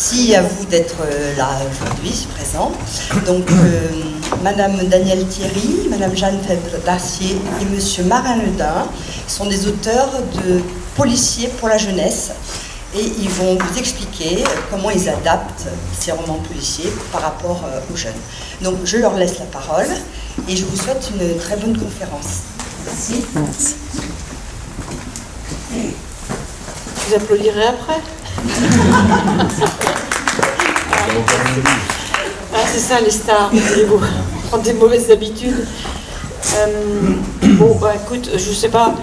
Merci à vous d'être là aujourd'hui, présent. Donc, Madame Danielle Thierry, Madame Jeanne Fèvre-Dacier et Monsieur Marin Ledin sont des auteurs de policiers pour la jeunesse. Et ils vont vous expliquer comment ils adaptent ces romans policiers par rapport aux jeunes. Donc, je leur laisse la parole et je vous souhaite une très bonne conférence. Merci. Merci. Vous applaudirez après? Ah, c'est ça les stars, vous prendre des mauvaises habitudes. Bon, bah écoute, je sais pas.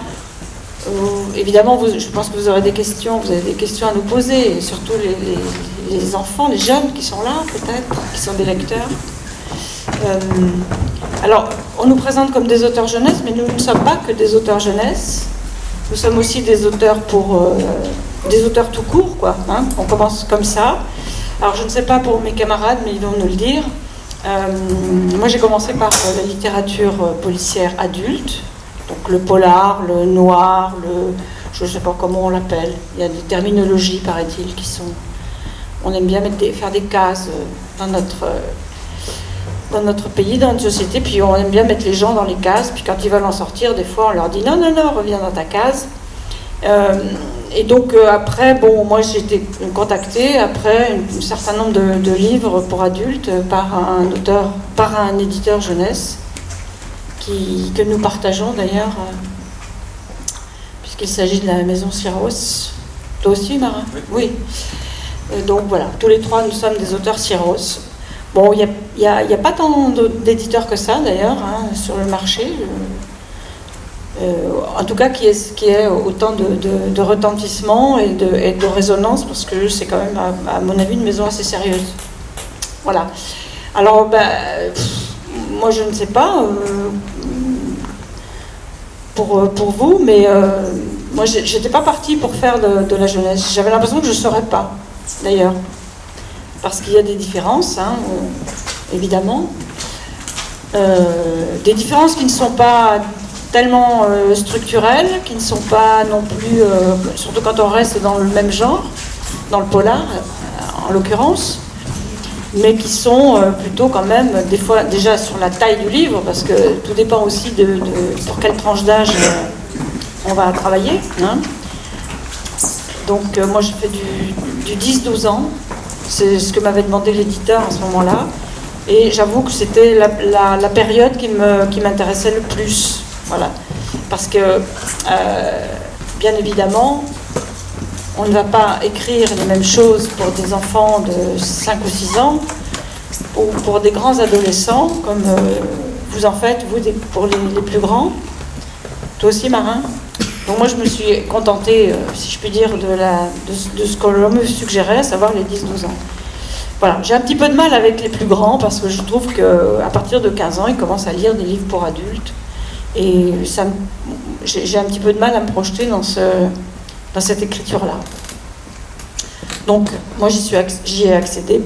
Évidemment, je pense que vous aurez des questions, vous avez des questions à nous poser, et surtout les enfants, les jeunes qui sont là, peut-être, qui sont des lecteurs. Alors, on nous présente comme des auteurs jeunesse, mais nous ne sommes pas que des auteurs jeunesse. Nous sommes aussi des auteurs des auteurs tout court, quoi. Hein, on commence comme ça. Alors, je ne sais pas pour mes camarades, mais ils vont nous le dire. Moi, j'ai commencé par la littérature policière adulte. Donc le polar, le noir, je ne sais pas comment on l'appelle. Il y a des terminologies, paraît-il, qui sont... On aime bien faire des cases dans notre pays, dans notre société, puis on aime bien mettre les gens dans les cases, puis quand ils veulent en sortir, des fois on leur dit non, non, non, reviens dans ta case. Et donc après, bon, moi j'ai été contactée après un certain nombre de livres pour adultes par un éditeur jeunesse, que nous partageons d'ailleurs, puisqu'il s'agit de la maison Syros. Toi aussi, Marin? Oui. Donc voilà, tous les trois, nous sommes des auteurs Syros. Bon, il n'y a pas tant d'éditeurs que ça, d'ailleurs, hein, sur le marché. En tout cas, qui ait autant de retentissement et de résonance, parce que c'est quand même, à mon avis, une maison assez sérieuse. Voilà. Alors, moi, je ne sais pas pour vous, mais moi, j'étais pas partie pour faire de la jeunesse. J'avais l'impression que je ne saurais pas, d'ailleurs. Parce qu'il y a des différences, hein, évidemment. Des différences qui ne sont pas tellement structurelles, qui ne sont pas non plus, surtout quand on reste dans le même genre, dans le polar, en l'occurrence, mais qui sont plutôt quand même, des fois, déjà sur la taille du livre, parce que tout dépend aussi de pour quelle tranche d'âge on va travailler. Hein. Donc moi je fais du 10-12 ans, c'est ce que m'avait demandé l'éditeur à ce moment-là, et j'avoue que c'était la période qui m'intéressait le plus, voilà, parce que bien évidemment, on ne va pas écrire les mêmes choses pour des enfants de 5 ou 6 ans ou pour des grands adolescents, comme vous en faites, vous, pour les plus grands. Toi aussi, Marin. Donc moi, je me suis contentée, si je puis dire, de ce que l'on me suggérait, à savoir les 10-12 ans. Voilà, j'ai un petit peu de mal avec les plus grands, parce que je trouve qu'à partir de 15 ans, ils commencent à lire des livres pour adultes. Et j'ai un petit peu de mal à me projeter dans cette écriture-là. Donc, moi, j'y ai accédé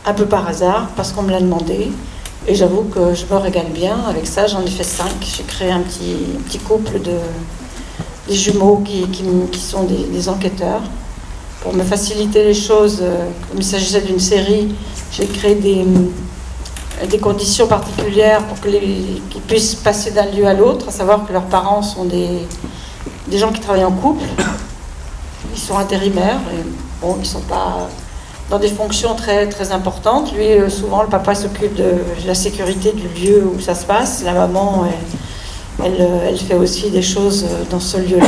un peu par hasard, parce qu'on me l'a demandé. Et j'avoue que je me régale bien. Avec ça, j'en ai fait 5. J'ai créé un petit couple des jumeaux qui sont des enquêteurs. Pour me faciliter les choses, comme il s'agissait d'une série, j'ai créé des conditions particulières pour qu'ils puissent passer d'un lieu à l'autre, à savoir que leurs parents sont des gens qui travaillent en couple. Ils sont intérimaires, et bon, ils ne sont pas dans des fonctions très, très importantes. Lui, souvent, le papa s'occupe de la sécurité du lieu où ça se passe. La maman, elle fait aussi des choses dans ce lieu-là.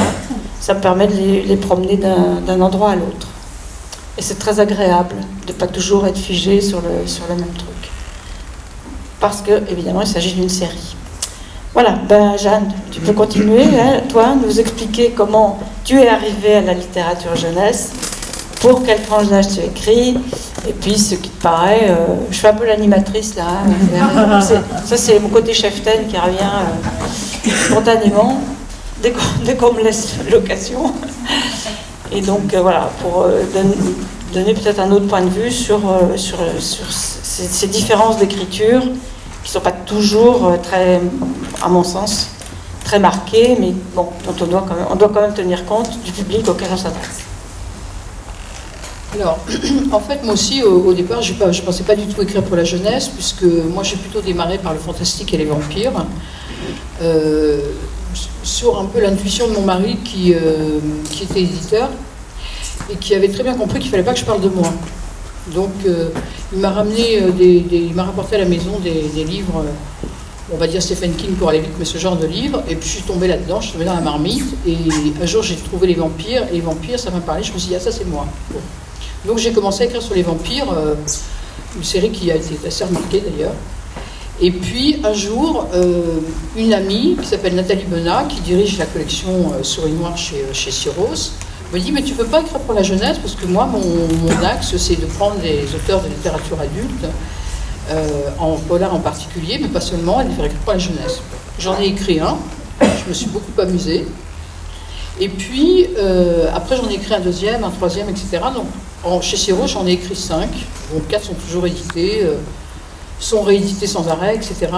Ça me permet de les promener d'un endroit à l'autre. Et c'est très agréable de ne pas toujours être figé sur le même truc. Parce que, évidemment, il s'agit d'une série. Voilà, Jeanne, tu peux continuer, hein, toi, nous expliquer comment tu es arrivée à la littérature jeunesse, pour quelle tranche d'âge tu écris, et puis ce qui te paraît... je fais un peu l'animatrice, là. Hein, ça, c'est mon côté cheftaine qui revient spontanément, dès qu'on me laisse l'occasion. Et donc, voilà, pour donner peut-être un autre point de vue sur ces différences d'écriture, qui ne sont pas toujours très, à mon sens, très marquées, mais bon, dont on doit quand même tenir compte du public auquel on s'adresse. Alors, en fait, moi aussi, au départ, je ne pensais pas du tout écrire pour la jeunesse, puisque moi, j'ai plutôt démarré par le fantastique et les vampires, sur un peu l'intuition de mon mari, qui était éditeur, et qui avait très bien compris qu'il ne fallait pas que je parle de moi. Donc, il m'a ramené, il m'a rapporté à la maison des livres, on va dire Stephen King pour aller vite, mais ce genre de livres, et puis je suis tombée là-dedans, je suis tombée dans la marmite, et un jour, j'ai trouvé les vampires, et les vampires, ça m'a parlé, je me suis dit, ah, ça, c'est moi. Bon. Donc j'ai commencé à écrire sur les vampires, une série qui a été assez remarquée d'ailleurs. Et puis un jour, une amie qui s'appelle Nathalie Benat, qui dirige la collection Souris Noire chez Syros, me dit, mais tu ne peux pas écrire pour la jeunesse, parce que moi, mon axe, c'est de prendre des auteurs de littérature adulte, en polar en particulier, mais pas seulement, et de les faire écrire pour la jeunesse. J'en ai écrit un, je me suis beaucoup amusée. Et puis, après, j'en ai écrit un deuxième, un troisième, etc. Donc, chez Syros, j'en ai écrit 5. Donc, 4 sont toujours édités, sont réédités sans arrêt, etc.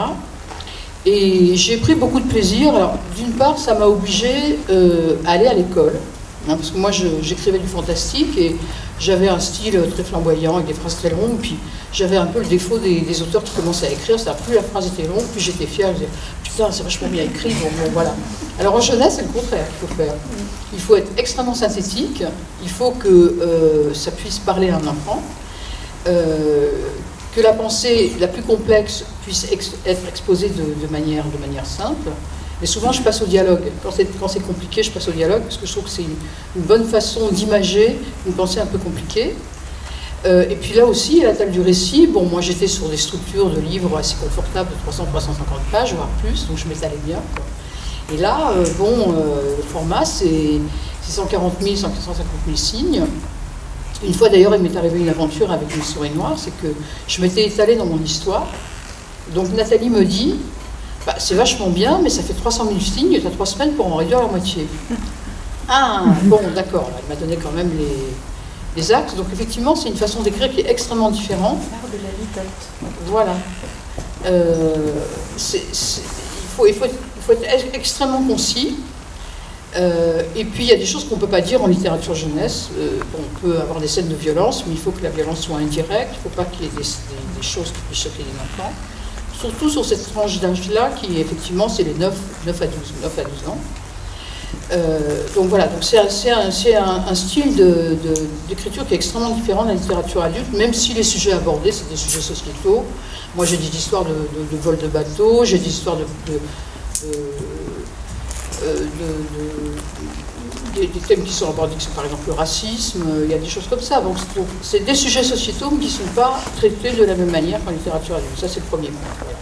Et j'ai pris beaucoup de plaisir. Alors, d'une part, ça m'a obligée à aller à l'école. Hein, parce que moi, j'écrivais du fantastique et j'avais un style très flamboyant avec des phrases très longues. Puis, j'avais un peu le défaut des auteurs qui commençaient à écrire. C'est-à-dire, plus la phrase était longue, plus j'étais fière. Je disais, putain, c'est vachement bien écrit. Bon, voilà. Alors, en jeunesse, c'est le contraire qu'il faut faire. Il faut être extrêmement synthétique. Il faut que ça puisse parler à un enfant. Que la pensée la plus complexe puisse être exposée de manière simple. Et souvent, je passe au dialogue. Quand c'est compliqué, je passe au dialogue, parce que je trouve que c'est une bonne façon d'imager une pensée un peu compliquée. Et puis là aussi, à la table du récit, bon, moi j'étais sur des structures de livres assez confortables de 300-350 pages, voire plus, donc je m'étalais bien, quoi. Et là, le format, c'est 140 000, 150 000 signes. Une fois d'ailleurs, il m'est arrivé une aventure avec une souris noire, c'est que je m'étais étalée dans mon histoire. Donc Nathalie me dit, bah, c'est vachement bien, mais ça fait 300 000 signes, tu as 3 semaines pour en réduire la moitié. Ah, bon, d'accord, elle m'a donné quand même les axes. Donc effectivement, c'est une façon d'écrire qui est extrêmement différente. L'art de la litote. Voilà. Il faut être extrêmement concis. Et puis il y a des choses qu'on ne peut pas dire en littérature jeunesse. On peut avoir des scènes de violence, mais il faut que la violence soit indirecte. Il ne faut pas qu'il y ait des choses qui puissent choquer les enfants. Surtout sur cette tranche d'âge-là, qui effectivement c'est les 9 à 12 ans. Donc voilà, donc c'est un style d'écriture qui est extrêmement différent de la littérature adulte, même si les sujets abordés, c'est des sujets sociétaux. Moi j'ai des histoires de vol de bateau, j'ai des histoires des thèmes qui sont abordés, qui sont par exemple le racisme, il y a des choses comme ça. Donc c'est des sujets sociétaux mais qui ne sont pas traités de la même manière qu'en littérature adulte. Ça c'est le premier point. Voilà.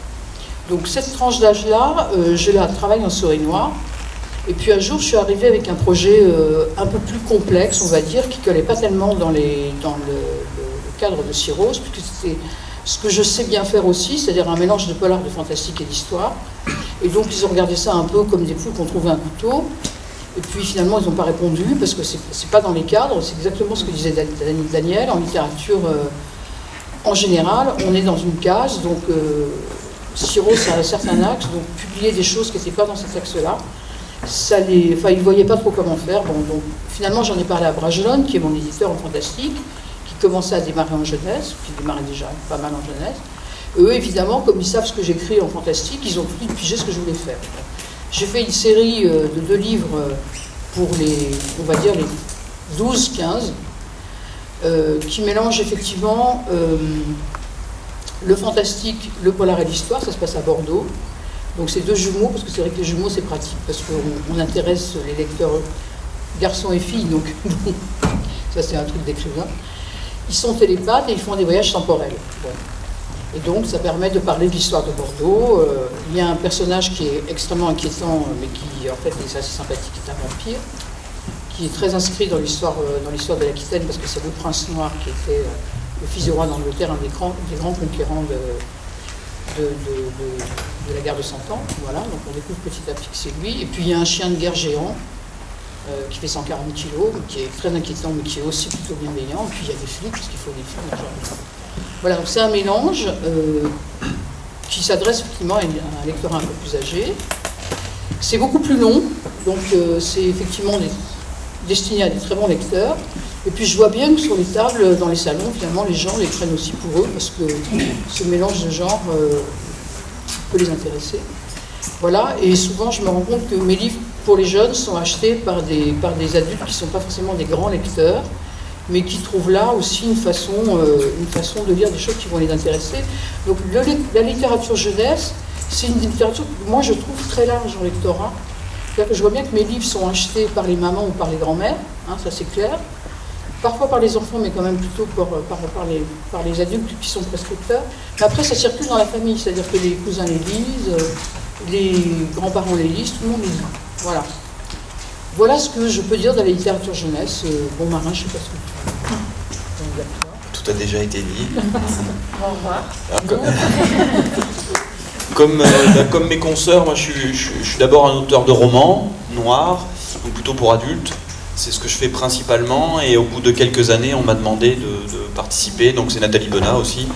Donc cette tranche d'âge-là, je la travaille en souris noire. Et puis un jour, je suis arrivée avec un projet un peu plus complexe, on va dire, qui ne collait pas tellement dans le cadre de Syros, puisque c'était ce que je sais bien faire aussi, c'est-à-dire un mélange de polar, de fantastique et d'histoire. Et donc ils ont regardé ça un peu comme des poules qu'on trouvait un couteau. Et puis finalement, ils n'ont pas répondu, parce que c'est pas dans les cadres, c'est exactement ce que disait Daniel. En littérature, en général, on est dans une case, donc Syros a un certain axe, donc publier des choses qui n'étaient pas dans cet axe-là, ils ne voyaient pas trop comment faire. Bon, donc, finalement, j'en ai parlé à Bragelonne, qui est mon éditeur en fantastique, qui commençait à démarrer en jeunesse, qui démarrait déjà pas mal en jeunesse. Eux, évidemment, comme ils savent ce que j'écris en fantastique, ils ont tout pigé ce que je voulais faire. J'ai fait une série de 2 livres pour on va dire, les 12-15, qui mélangent effectivement le fantastique, le polar et l'histoire. Ça se passe à Bordeaux. Donc c'est 2 jumeaux, parce que c'est vrai que les jumeaux c'est pratique, parce qu'on intéresse les lecteurs garçons et filles, donc ça c'est un truc d'écrivain. Ils sont télépathes et ils font des voyages temporels. Bon. Et donc ça permet de parler de l'histoire de Bordeaux. Il y a un personnage qui est extrêmement inquiétant, mais qui en fait est assez sympathique, qui est un vampire, qui est très inscrit dans l'histoire de l'Aquitaine, parce que c'est le prince noir qui était le fils du roi d'Angleterre, un des grands conquérants de la guerre de 100 ans, voilà, donc on découvre petit à petit que c'est lui. Et puis il y a un chien de guerre géant qui fait 140 kilos, qui est très inquiétant, mais qui est aussi plutôt bienveillant. Et puis il y a des flics, parce qu'il faut des flics. Voilà, donc c'est un mélange qui s'adresse effectivement à un lecteur un peu plus âgé. C'est beaucoup plus long, donc c'est effectivement destiné à des très bons lecteurs. Et puis je vois bien que sur les tables, dans les salons, finalement, les gens les prennent aussi pour eux, parce que ce mélange de genres peut les intéresser. Voilà, et souvent je me rends compte que mes livres pour les jeunes sont achetés par des adultes qui ne sont pas forcément des grands lecteurs, mais qui trouvent là aussi une façon de lire des choses qui vont les intéresser. Donc la littérature jeunesse, c'est une littérature que moi je trouve très large en lectorat. C'est-à-dire que je vois bien que mes livres sont achetés par les mamans ou par les grands-mères, hein, ça c'est clair. Parfois par les enfants, mais quand même plutôt par les adultes qui sont prescripteurs. Mais après, ça circule dans la famille, c'est-à-dire que les cousins les lisent, les grands-parents les lisent, tout le monde les lit. Voilà. Voilà ce que je peux dire de la littérature jeunesse. Bon marin, je ne sais pas ce que tu Tout a déjà été dit. Au revoir. Comme mes consoeurs, moi je suis d'abord un auteur de romans noirs, donc plutôt pour adultes. C'est ce que je fais principalement, et au bout de quelques années, on m'a demandé de participer. Donc c'est Nathalie Benat aussi,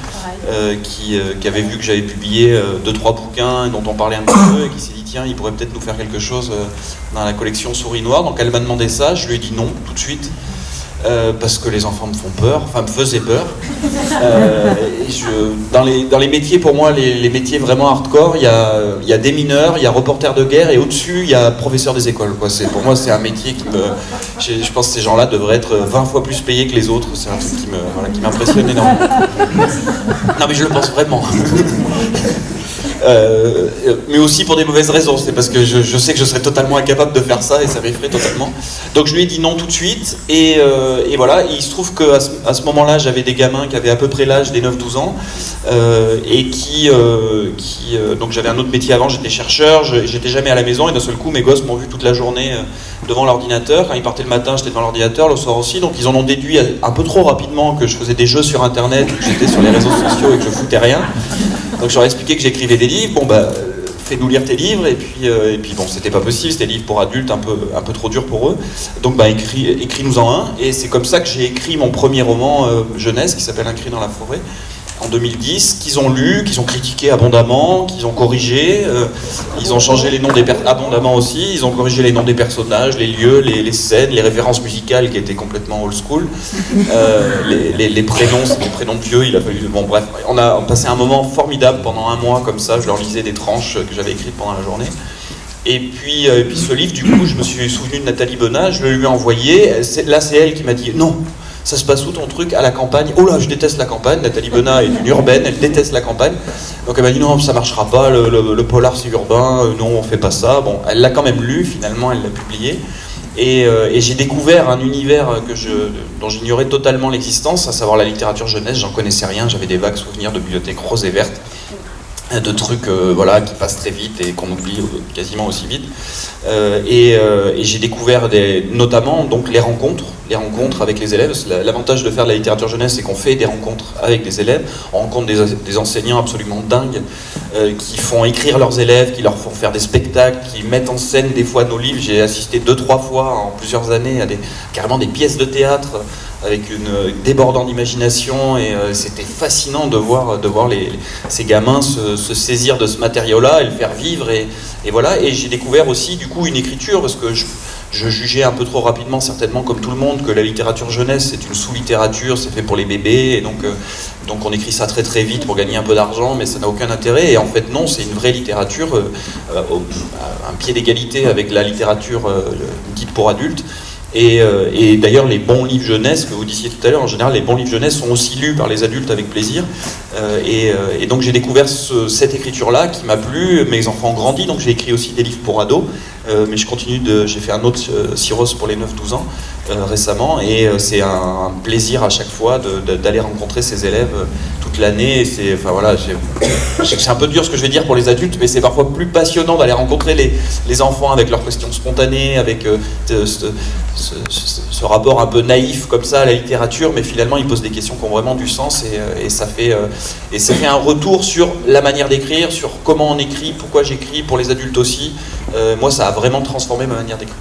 qui avait vu que j'avais publié 2-3 bouquins dont on parlait un petit peu, et qui s'est dit tiens, il pourrait peut-être nous faire quelque chose dans la collection Souris Noire. Donc elle m'a demandé ça, je lui ai dit non tout de suite. Parce que les enfants me font peur, enfin me faisaient peur. Dans les métiers, pour moi, les métiers vraiment hardcore, il y a des mineurs, il y a reporter de guerre, et au-dessus, il y a professeur des écoles. Quoi. Pour moi, c'est un métier qui me... Je pense que ces gens-là devraient être 20 fois plus payés que les autres. C'est un truc qui m'impressionne énormément. Non, mais je le pense vraiment. Mais aussi pour des mauvaises raisons, c'est parce que je sais que je serais totalement incapable de faire ça et ça m'effraie totalement. Donc je lui ai dit non tout de suite, et voilà, il se trouve qu'à ce moment-là, j'avais des gamins qui avaient à peu près l'âge des 9-12 ans, et donc j'avais un autre métier avant, j'étais chercheur, j'étais jamais à la maison, et d'un seul coup mes gosses m'ont vu toute la journée devant l'ordinateur. Quand ils partaient le matin, j'étais devant l'ordinateur, le soir aussi, donc ils en ont déduit un peu trop rapidement que je faisais des jeux sur internet, que j'étais sur les réseaux sociaux et que je foutais rien. Donc je leur ai expliqué que j'écrivais des livres. Bon bah fais-nous lire tes livres, et puis bon, c'était pas possible, c'était des livres pour adultes un peu trop durs pour eux. Donc bah écris-nous-en un, et c'est comme ça que j'ai écrit mon premier roman jeunesse qui s'appelle Un cri dans la forêt en 2010, qu'ils ont lu, qu'ils ont critiqué abondamment, qu'ils ont corrigé, ils ont changé les noms abondamment aussi, ils ont corrigé les noms des personnages, les lieux, les scènes, les références musicales qui étaient complètement old school, les prénoms, c'est des prénoms pieux, il a fallu... Bon bref, on a passé un moment formidable pendant un mois comme ça, je leur lisais des tranches que j'avais écrites pendant la journée. Et puis ce livre, du coup, je me suis souvenu de Nathalie Benat, je le lui ai envoyé, là c'est elle qui m'a dit non. Ça se passe où ton truc? À la campagne? Oh là, je déteste la campagne. Nathalie Benat est une urbaine, elle déteste la campagne. Donc elle m'a dit non, ça marchera pas, le polar c'est urbain, non, on fait pas ça. Bon, elle l'a quand même lu, finalement, elle l'a publié. Et j'ai découvert un univers dont j'ignorais totalement l'existence, à savoir la littérature jeunesse. J'en connaissais rien, j'avais des vagues souvenirs de bibliothèques roses et vertes, de trucs voilà, qui passent très vite et qu'on oublie quasiment aussi vite. Et j'ai découvert notamment donc les rencontres avec les élèves. L'avantage de faire de la littérature jeunesse, c'est qu'on fait des rencontres avec des élèves. On rencontre des enseignants absolument dingues qui font écrire leurs élèves, qui leur font faire des spectacles, qui mettent en scène des fois nos livres. J'ai assisté 2-3 fois en plusieurs années à carrément des pièces de théâtre avec une débordante d'imagination, et c'était fascinant de voir ces gamins se saisir de ce matériau-là et le faire vivre, et voilà. Et j'ai découvert aussi du coup une écriture, parce que je jugeais un peu trop rapidement, certainement comme tout le monde, que la littérature jeunesse c'est une sous-littérature, c'est fait pour les bébés, et donc on écrit ça très très vite pour gagner un peu d'argent, mais ça n'a aucun intérêt. Et en fait non, c'est une vraie littérature, un pied d'égalité avec la littérature dite pour adultes. Et d'ailleurs, les bons livres jeunesse que vous disiez tout à l'heure, en général, les bons livres jeunesse sont aussi lus par les adultes avec plaisir. Et donc j'ai découvert cette écriture-là qui m'a plu. Mes enfants ont grandi, donc j'ai écrit aussi des livres pour ados. Mais j'ai fait un autre Syros pour les 9-12 ans récemment, et c'est un plaisir à chaque fois d'aller rencontrer ces élèves toute l'année. Enfin voilà, c'est un peu dur ce que je vais dire pour les adultes, mais c'est parfois plus passionnant d'aller rencontrer les enfants avec leurs questions spontanées, avec ce rapport un peu naïf comme ça à la littérature, mais finalement ils posent des questions qui ont vraiment du sens, et ça fait un retour sur la manière d'écrire, sur comment on écrit, pourquoi j'écris, pour les adultes aussi. Moi ça a vraiment transformé ma manière d'écrire.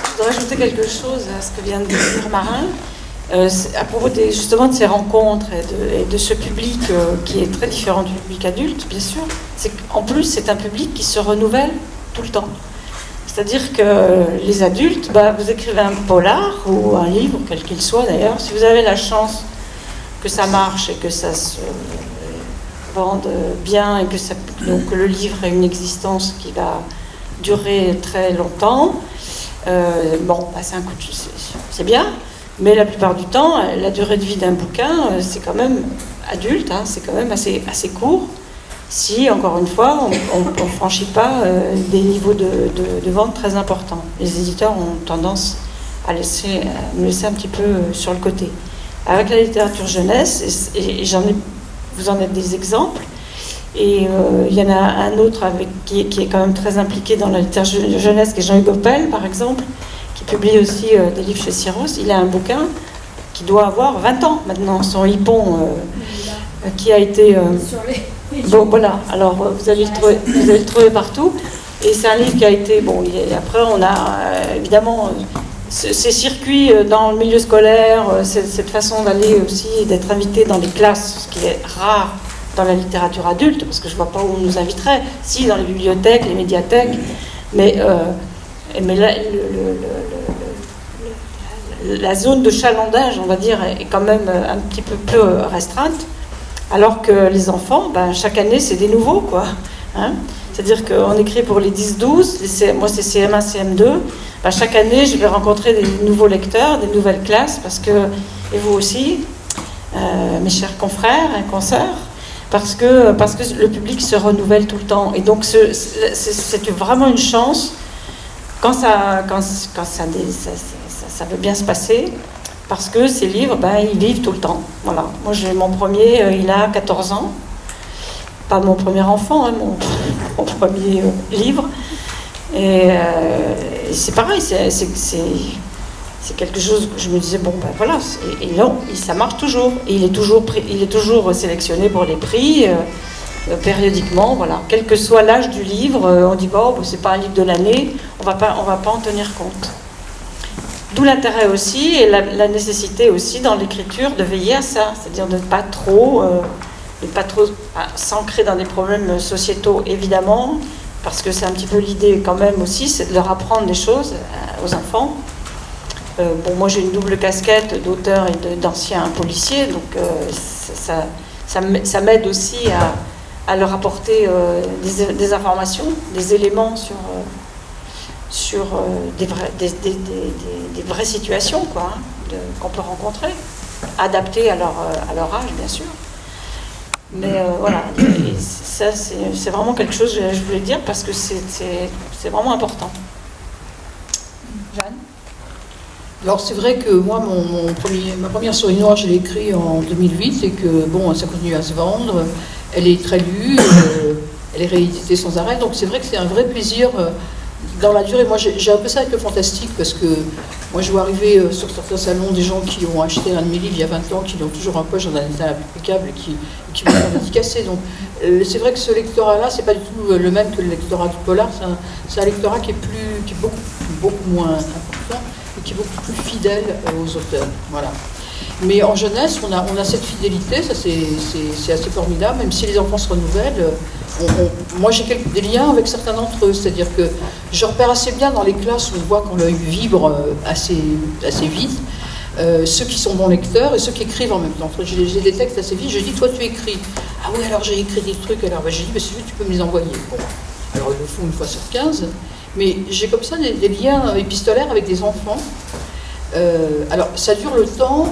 Je voudrais ajouter quelque chose à ce que vient de dire Marin. À propos justement de ces rencontres et de ce public qui est très différent du public adulte, bien sûr. En plus, c'est un public qui se renouvelle tout le temps. C'est-à-dire que les adultes, vous écrivez un polar ou un livre, quel qu'il soit d'ailleurs, si vous avez la chance que ça marche et que ça se vende bien et que donc le livre ait une existence qui va durer très longtemps, c'est bien, mais la plupart du temps, la durée de vie d'un bouquin, c'est quand même adulte, hein, c'est quand même assez court. Si, encore une fois, on ne franchit pas des niveaux de vente très importants. Les éditeurs ont tendance à me laisser un petit peu sur le côté. Avec la littérature jeunesse, et vous en êtes des exemples, et il y en a un autre qui est quand même très impliqué dans la littérature jeunesse, qui est Jean-Hugues Oppel, par exemple, qui publie aussi des livres chez Syros. Il a un bouquin qui doit avoir 20 ans maintenant, son Hippon, qui a été... Bon, voilà, alors vous allez le trouver partout. Et c'est un livre qui a été... après, on a évidemment ces circuits dans le milieu scolaire, cette façon d'aller aussi, d'être invité dans les classes, ce qui est rare dans la littérature adulte, parce que je ne vois pas où on nous inviterait. Si, dans les bibliothèques, les médiathèques, mais là, la zone de chalandage, on va dire, est quand même un petit peu plus restreinte. Alors que les enfants, chaque année, c'est des nouveaux, quoi. Hein, c'est-à-dire qu'on écrit pour les 10-12, moi c'est CM1, CM2, chaque année, je vais rencontrer des nouveaux lecteurs, des nouvelles classes, parce que, et vous aussi, mes chers confrères et consoeurs, parce que le public se renouvelle tout le temps. Et donc, c'est vraiment une chance, quand ça veut bien se passer, parce que ces livres, ils vivent tout le temps. Voilà. Moi, j'ai mon premier, il a 14 ans. Pas mon premier enfant, hein, mon premier livre. Et c'est pareil, c'est quelque chose que je me disais, voilà. Et non, ça marche toujours. Et il est toujours sélectionné pour les prix, périodiquement, voilà. Quel que soit l'âge du livre, on dit, c'est pas un livre de l'année, on va pas en tenir compte. D'où l'intérêt aussi et la nécessité aussi dans l'écriture de veiller à ça, c'est-à-dire de ne pas trop s'ancrer dans des problèmes sociétaux, évidemment, parce que c'est un petit peu l'idée quand même aussi, c'est de leur apprendre des choses aux enfants. Moi j'ai une double casquette d'auteur et d'ancien policier, donc ça m'aide aussi à leur apporter des informations, des éléments sur des vraies situations, quoi, qu'on peut rencontrer, adaptées à leur âge, bien sûr. Mais voilà, et ça c'est vraiment quelque chose que je voulais dire, parce que c'est vraiment important. Jeanne ? Alors c'est vrai que moi, ma première souris noire, je l'ai écrite en 2008, et que ça continue à se vendre, elle est très lue, elle est rééditée sans arrêt, donc c'est vrai que c'est un vrai plaisir dans la durée. Moi j'ai un peu ça avec le fantastique, parce que moi je vois arriver sur certains salons des gens qui ont acheté un de mes livres il y a 20 ans, qui l'ont toujours en poche dans un état impeccable, et qui me l'ont dédicacé. Donc c'est vrai que ce lectorat-là, c'est pas du tout le même que le lectorat du polar, c'est un lectorat qui est beaucoup moins important, et qui est beaucoup plus fidèle aux auteurs. Voilà. Mais en jeunesse, on a cette fidélité, ça c'est assez formidable, même si les enfants se renouvellent. Moi j'ai des liens avec certains d'entre eux, c'est-à-dire que je repère assez bien dans les classes où on voit quand l'œil vibre assez vite, ceux qui sont bons lecteurs et ceux qui écrivent en même temps. J'ai des textes assez vite, je dis, toi tu écris. Ah oui, alors j'ai écrit des trucs, alors j'ai dit, si tu peux me les envoyer. Bon. Alors ils le font une fois sur 15, mais j'ai comme ça des liens épistolaires avec des enfants. Alors, ça dure le temps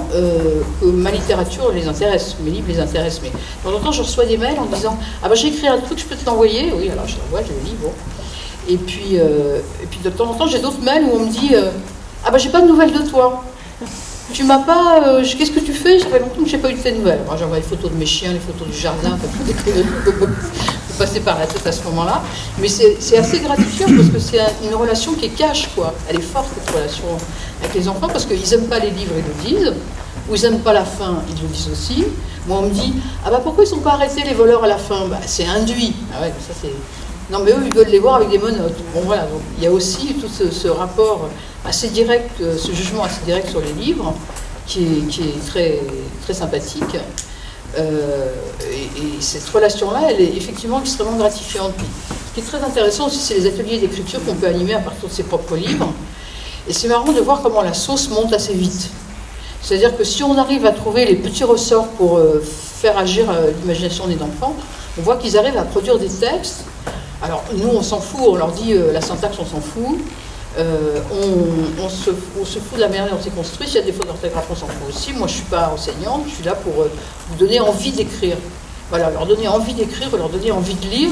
que ma littérature les intéresse, mes livres les intéressent. Mais de temps en temps, je reçois des mails en disant « Ah j'ai écrit un truc, je peux te l'envoyer ?» Oui, alors je l'envoie, je le lis, bon. Et puis de temps en temps, j'ai d'autres mails où on me dit « Ah j'ai pas de nouvelles de toi. Tu m'as pas... qu'est-ce que tu fais? Ça fait longtemps que j'ai pas eu de tes nouvelles. » Alors j'envoie les photos de mes chiens, les photos du jardin, passer par la tête à ce moment-là. Mais c'est assez gratifiant, parce que c'est une relation qui est cash, quoi. Elle est forte, cette relation avec les enfants, parce qu'ils n'aiment pas les livres, ils le disent, ou ils n'aiment pas la fin, ils le disent aussi. Moi, on me dit, pourquoi ils ne sont pas arrêtés, les voleurs, à la fin? C'est induit. Ah ouais, ça c'est... Non, mais eux, ils veulent les voir avec des menottes. Bon, voilà, donc il y a aussi tout ce rapport assez direct, ce jugement assez direct sur les livres, qui est très, très sympathique. Et cette relation-là, elle est effectivement extrêmement gratifiante. Ce qui est très intéressant aussi, c'est les ateliers d'écriture qu'on peut animer à partir de ses propres livres. Et c'est marrant de voir comment la sauce monte assez vite. C'est-à-dire que si on arrive à trouver les petits ressorts pour faire agir l'imagination des enfants, on voit qu'ils arrivent à produire des textes. Alors nous, on s'en fout, on leur dit la syntaxe, on s'en fout. On se fout de la manière dont c'est construit. S'il y a des fautes d'orthographe, on s'en fout aussi. Moi, je ne suis pas enseignante, je suis là pour vous donner envie d'écrire. Voilà, leur donner envie d'écrire, leur donner envie de lire.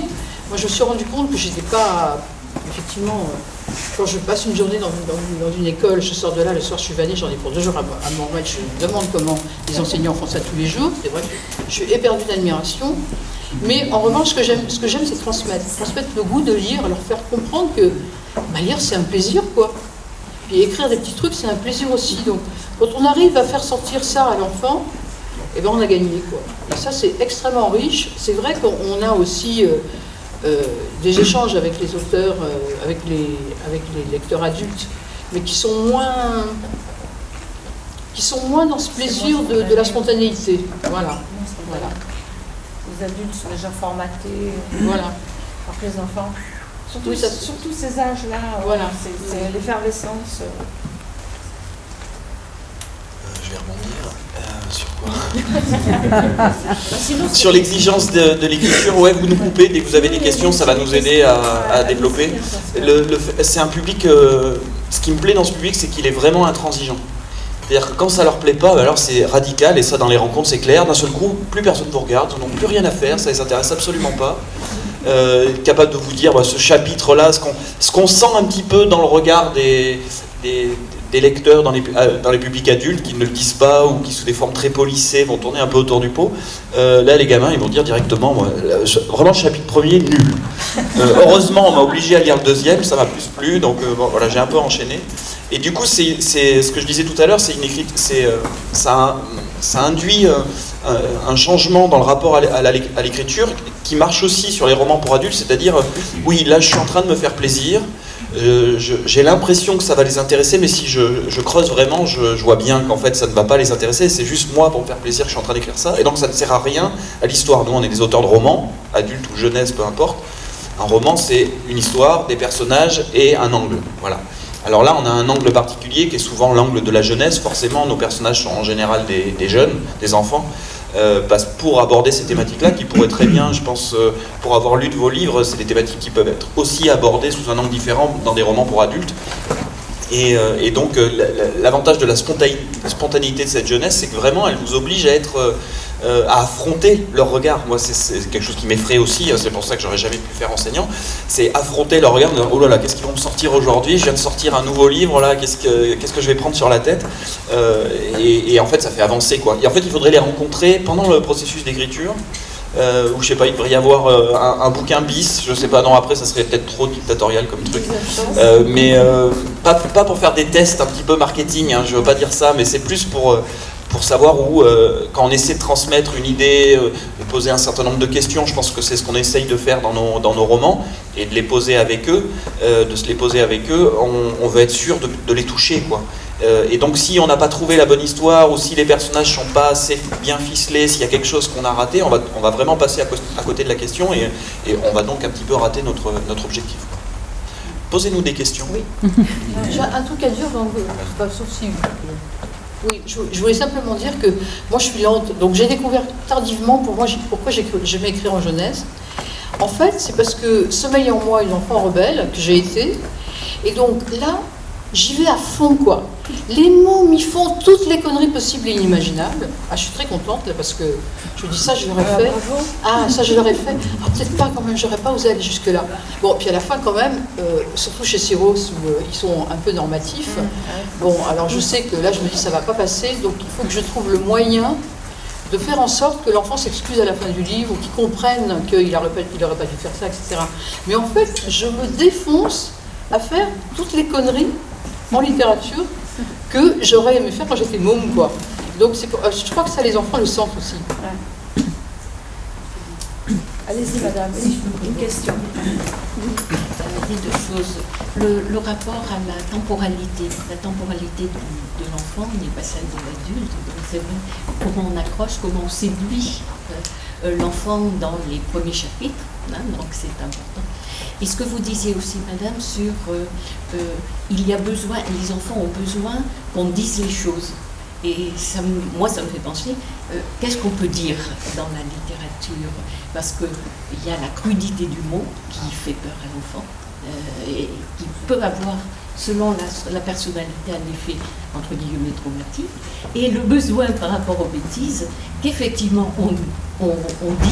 Moi, je me suis rendu compte que je n'étais pas... Effectivement, quand je passe une journée dans une école, je sors de là, le soir, je suis vanée, j'en ai pour 2 jours à m'en remettre. Je me demande comment les enseignants font ça tous les jours. C'est vrai que je suis éperdue d'admiration. Mais en revanche, ce que j'aime, c'est transmettre le goût de lire, leur faire comprendre que lire, c'est un plaisir, quoi. Puis écrire des petits trucs, c'est un plaisir aussi. Donc, quand on arrive à faire sortir ça à l'enfant, eh ben, on a gagné, quoi. Et ça, c'est extrêmement riche. C'est vrai qu'on a aussi des échanges avec les auteurs, avec les lecteurs adultes, mais qui sont moins dans ce plaisir de la spontanéité. Voilà. Les adultes sont déjà formatés. Voilà. Alors que les enfants, Oui, ça- surtout ces âges-là, Voilà. c'est l'effervescence. Je vais rebondir. Sur quoi Sinon, Sur l'exigence de l'écriture, ouais, vous nous coupez, dès que vous avez des questions, ça va nous aider à développer. C'est un public, ce qui me plaît dans ce public, c'est qu'il est vraiment intransigeant. C'est-à-dire que quand ça leur plaît pas, alors c'est radical, et ça dans les rencontres c'est clair, d'un seul coup, plus personne ne vous regarde, ils n'ont plus rien à faire, ça les intéresse absolument pas. Capable de vous dire, ce chapitre-là, ce qu'on sent un petit peu dans le regard des lecteurs dans les publics adultes qui ne le disent pas ou qui sous des formes très polissées vont tourner un peu autour du pot, là les gamins ils vont dire directement vraiment le chapitre premier nul. Heureusement on m'a obligé à lire le deuxième, ça m'a plus plu, donc voilà, j'ai un peu enchaîné. Et du coup c'est ce que je disais tout à l'heure, ça induit un changement dans le rapport à l'écriture qui marche aussi sur les romans pour adultes, c'est-à-dire oui, là je suis en train de me faire plaisir, j'ai l'impression que ça va les intéresser, mais si je creuse vraiment, je vois bien qu'en fait ça ne va pas les intéresser, c'est juste moi pour me faire plaisir que je suis en train d'écrire ça, et donc ça ne sert à rien à l'histoire. Nous on est des auteurs de romans, adultes ou jeunesse, peu importe. Un roman c'est une histoire, des personnages et un angle, voilà. Alors là on a un angle particulier qui est souvent l'angle de la jeunesse, forcément nos personnages sont en général des jeunes, des enfants, parce pour aborder ces thématiques-là, qui pourraient très bien, je pense, pour avoir lu de vos livres, c'est des thématiques qui peuvent être aussi abordées sous un angle différent dans des romans pour adultes. Et donc l'avantage de la spontanéité de cette jeunesse, c'est que vraiment elle vous oblige à affronter leur regard. Moi c'est quelque chose qui m'effraie aussi, c'est pour ça que j'aurais jamais pu faire enseignant, c'est affronter leur regard, oh là là, qu'est-ce qu'ils vont me sortir aujourd'hui, je viens de sortir un nouveau livre là, qu'est-ce que je vais prendre sur la tête, et en fait ça fait avancer quoi. Et en fait il faudrait les rencontrer pendant le processus d'écriture, ou je sais pas, il devrait y avoir un bouquin bis, je sais pas, non après ça serait peut-être trop dictatorial comme truc, mais pas pour faire des tests un petit peu marketing, hein, je veux pas dire ça, mais c'est plus pour savoir où, quand on essaie de transmettre une idée, de poser un certain nombre de questions, je pense que c'est ce qu'on essaye de faire dans nos romans, et de les poser avec eux, on veut être sûr de les toucher, quoi. Et donc si on n'a pas trouvé la bonne histoire, ou si les personnages ne sont pas assez bien ficelés, s'il y a quelque chose qu'on a raté, on va vraiment passer à côté de la question, et on va donc un petit peu rater notre objectif. Posez-nous des questions. Oui. J'ai un truc à dire, donc, sauf si... Oui, je voulais simplement dire que moi je suis lente, donc j'ai découvert tardivement pourquoi j'aimais écrire en jeunesse. En fait, c'est parce que sommeille en moi une enfant rebelle que j'ai été, et donc là, j'y vais à fond, quoi. Les mots m'y font toutes les conneries possibles et inimaginables. Ah, je suis très contente là, parce que je me dis ça, je l'aurais fait. Bravo. Ah, ça, je l'aurais fait. Ah, peut-être pas quand même, j'aurais pas osé aller jusque-là. Bon, puis à la fin, quand même, surtout chez Syros, où ils sont un peu normatifs. Bon, alors je sais que là, je me dis ça va pas passer, donc il faut que je trouve le moyen de faire en sorte que l'enfant s'excuse à la fin du livre, ou qu'il comprenne qu'il n'aurait pas dû faire ça, etc. Mais en fait, je me défonce à faire toutes les conneries en littérature que j'aurais aimé faire quand j'étais môme, quoi. Donc je crois que ça, les enfants le sentent aussi. Ouais. Allez-y, madame, une question. Dit deux choses. Le rapport à la temporalité de l'enfant n'est pas celle de l'adulte. Donc c'est vrai, comment on accroche, comment on séduit l'enfant dans les premiers chapitres, hein, donc c'est important. Et ce que vous disiez aussi, madame, sur il y a besoin, les enfants ont besoin qu'on dise les choses. Et ça, moi, ça me fait penser, qu'est-ce qu'on peut dire dans la littérature? Parce qu'il y a la crudité du mot qui fait peur à l'enfant, et qui peut avoir, selon la personnalité, un effet, entre guillemets, traumatique, et le besoin par rapport aux bêtises, qu'effectivement on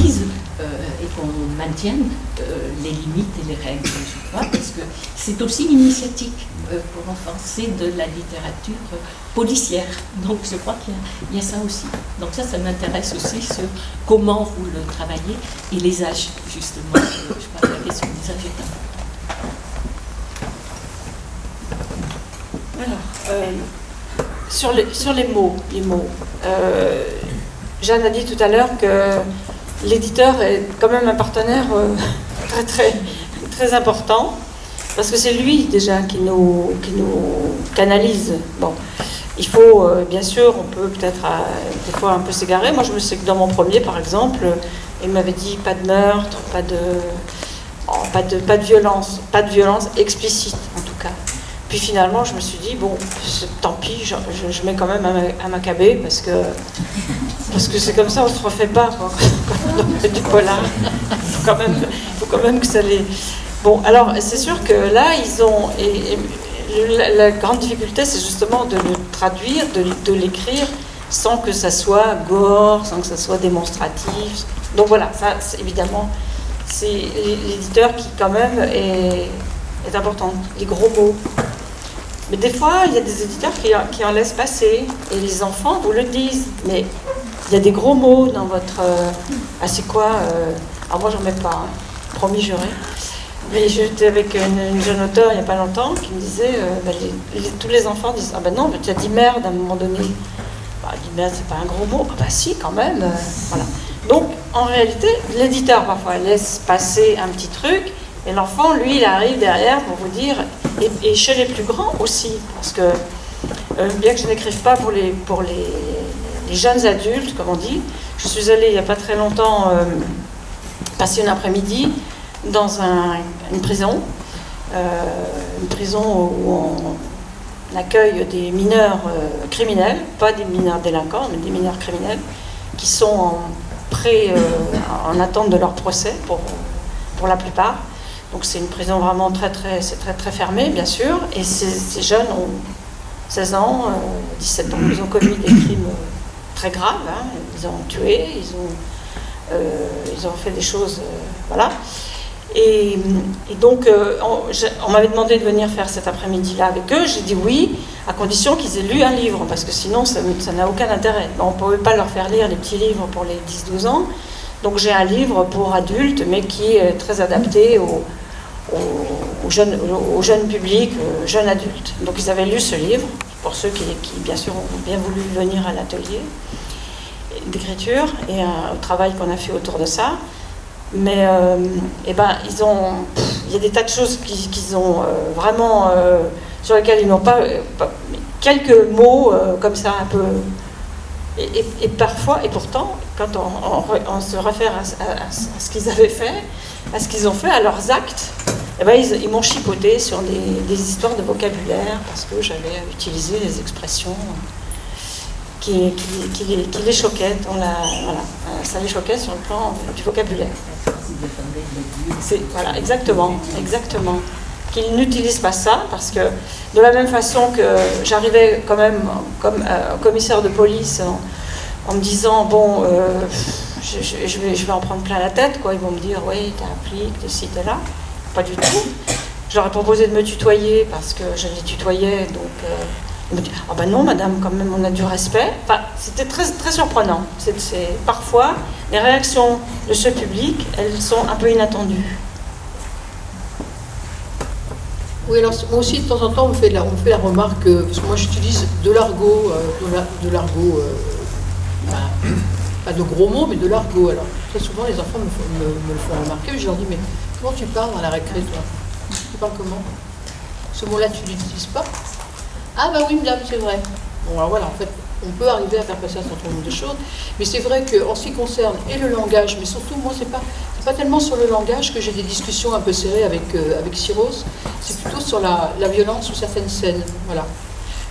dise et qu'on maintienne les limites et les règles, je crois, parce que c'est aussi initiatique pour l'enfant, c'est de la littérature policière. Donc je crois qu'il y a ça aussi. Donc ça m'intéresse aussi sur comment vous le travaillez et les âges, justement. Je crois que la question des âges est Alors, sur les mots, Jeanne a dit tout à l'heure que l'éditeur est quand même un partenaire très, très, très important, parce que c'est lui déjà qui nous canalise. Bon, il faut, bien sûr, on peut peut-être des fois un peu s'égarer. Moi, je me sais que dans mon premier, par exemple, il m'avait dit pas de meurtre, pas de violence explicite, en tout cas. Puis finalement, je me suis dit, bon, tant pis, je mets quand même un macabé, parce que c'est comme ça, on ne se refait pas, quoi, quand on fait du polar. Il faut quand même que ça les... Bon, alors, c'est sûr que là, ils ont... la grande difficulté, c'est justement de le traduire, de l'écrire, sans que ça soit gore, sans que ça soit démonstratif. Donc voilà, ça, évidemment, c'est l'éditeur qui, quand même, est important. Les gros mots. Mais des fois, il y a des éditeurs qui en laissent passer. Et les enfants vous le disent. Mais il y a des gros mots dans votre... ah, c'est quoi alors moi, j'en mets pas. Hein. Promis, juré. Mais j'étais avec une jeune auteure il n'y a pas longtemps qui me disait... tous les enfants disent « Ah ben non, tu as dit merde à un moment donné. » Bah, dit merde, c'est pas un gros mot. Ah bah si, quand même. Voilà. Donc, en réalité, l'éditeur, parfois, laisse passer un petit truc. Et l'enfant, lui, il arrive derrière pour vous dire, et chez les plus grands aussi, parce que bien que je n'écrive pas pour les jeunes adultes, comme on dit, je suis allée il n'y a pas très longtemps passer une après-midi dans une prison où on accueille des mineurs criminels, pas des mineurs délinquants, mais des mineurs criminels, qui sont en attente de leur procès pour la plupart. Donc c'est une prison vraiment très fermée, bien sûr, et ces jeunes ont 16 ans, 17 ans, ils ont commis des crimes très graves, hein. Ils ont tué, ils ont fait des choses, voilà. Et donc on m'avait demandé de venir faire cet après-midi-là avec eux, j'ai dit oui, à condition qu'ils aient lu un livre, parce que sinon ça n'a aucun intérêt. On ne pouvait pas leur faire lire les petits livres pour les 10-12 ans. Donc j'ai un livre pour adultes, mais qui est très adapté au jeune public, jeunes adultes. Donc ils avaient lu ce livre, pour ceux qui bien sûr ont bien voulu venir à l'atelier d'écriture et au travail qu'on a fait autour de ça. Mais il y a des tas de choses qu'ils ont vraiment, sur lesquelles ils n'ont pas quelques mots comme ça un peu... Et parfois, et pourtant, quand on se réfère à ce qu'ils avaient fait, à ce qu'ils ont fait, à leurs actes, ils m'ont chipoté sur des histoires de vocabulaire, parce que j'avais utilisé des expressions qui les choquaient. Voilà, ça les choquait sur le plan du vocabulaire. Voilà, exactement. Qu'ils n'utilisent pas ça, parce que de la même façon que j'arrivais quand même comme commissaire de police en me disant bon, je vais en prendre plein la tête, quoi. Ils vont me dire oui, t'es un flic, t'es ci, t'es là. Pas du tout. Je leur ai proposé de me tutoyer parce que je les tutoyais, donc ils me disent ah ben non madame, quand même on a du respect. Enfin, c'était très très surprenant. Parfois les réactions de ce public, elles sont un peu inattendues. Oui, alors moi aussi de temps en temps on me fait la remarque, parce que moi j'utilise de l'argot, pas de gros mots, mais de l'argot. Alors très souvent les enfants me le font remarquer, je leur dis mais comment tu parles dans la récré, toi? Tu parles comment? Ce mot-là tu l'utilises pas? Ah bah oui madame, c'est vrai. Bon alors voilà, en fait, on peut arriver à faire passer un certain nombre de choses. Mais c'est vrai qu'en ce qui concerne et le langage, mais surtout, moi, c'est pas tellement sur le langage que j'ai des discussions un peu serrées avec Syros, c'est plutôt sur la violence sur certaines scènes. Voilà.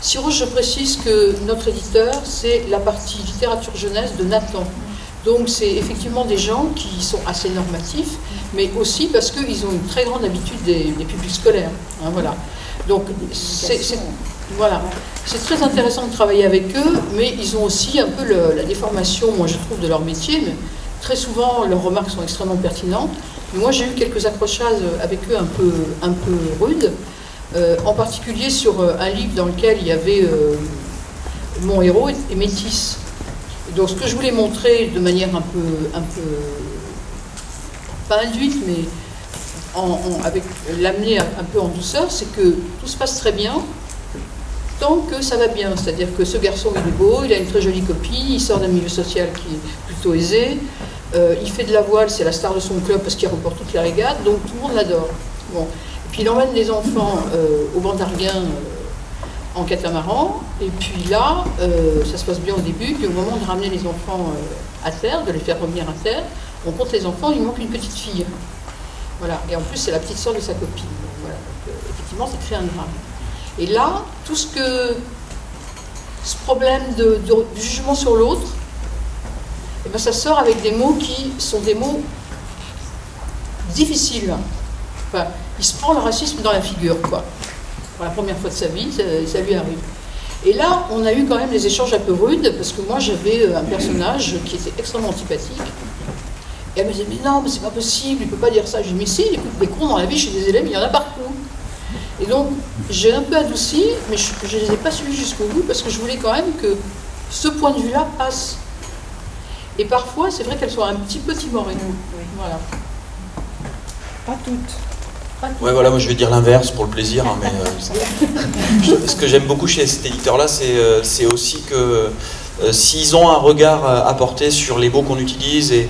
Syros, je précise que notre éditeur, c'est la partie littérature jeunesse de Nathan. Donc c'est effectivement des gens qui sont assez normatifs, mais aussi parce qu'ils ont une très grande habitude des publics scolaires. Hein, voilà. Donc voilà. C'est très intéressant de travailler avec eux, mais ils ont aussi un peu la déformation, moi je trouve, de leur métier. Mais très souvent, leurs remarques sont extrêmement pertinentes. Mais moi j'ai eu quelques accrochages avec eux un peu rudes, en particulier sur un livre dans lequel il y avait mon héros est métis. Donc ce que je voulais montrer de manière un peu pas induite, mais avec l'amener un peu en douceur, c'est que tout se passe très bien tant que ça va bien. C'est-à-dire que ce garçon, il est beau, il a une très jolie copine, il sort d'un milieu social qui est plutôt aisé, il fait de la voile, c'est la star de son club parce qu'il remporte toutes les régates, donc tout le monde l'adore. Bon. Et puis il emmène les enfants au banc d'Arguin en catamaran, et puis là, ça se passe bien au début, puis au moment de ramener les enfants à terre, de les faire revenir à terre, on compte les enfants, il manque une petite fille. Voilà, et en plus c'est la petite sœur de sa copine. Voilà. Donc, effectivement, ça crée un drame. Et là, tout ce problème du jugement sur l'autre, eh ben, ça sort avec des mots qui sont des mots difficiles. Enfin, il se prend le racisme dans la figure, quoi. Pour la première fois de sa vie, ça lui arrive. Et là, on a eu quand même des échanges un peu rudes, parce que moi, j'avais un personnage qui était extrêmement antipathique. Et elle me disait, mais non, mais c'est pas possible, il peut pas dire ça. Je dis, mais si, des cons dans la vie, chez des élèves, il y en a partout. Et donc, j'ai un peu adouci, mais je ne les ai pas suivis jusqu'au bout, parce que je voulais quand même que ce point de vue-là passe. Et parfois, c'est vrai qu'elles soient un petit peu timorées. Oui. Voilà. Pas toutes. Ouais, voilà, moi je vais dire l'inverse pour le plaisir, hein, mais ce que j'aime beaucoup chez cet éditeur-là, c'est aussi que s'ils ont un regard à porter sur les mots qu'on utilise et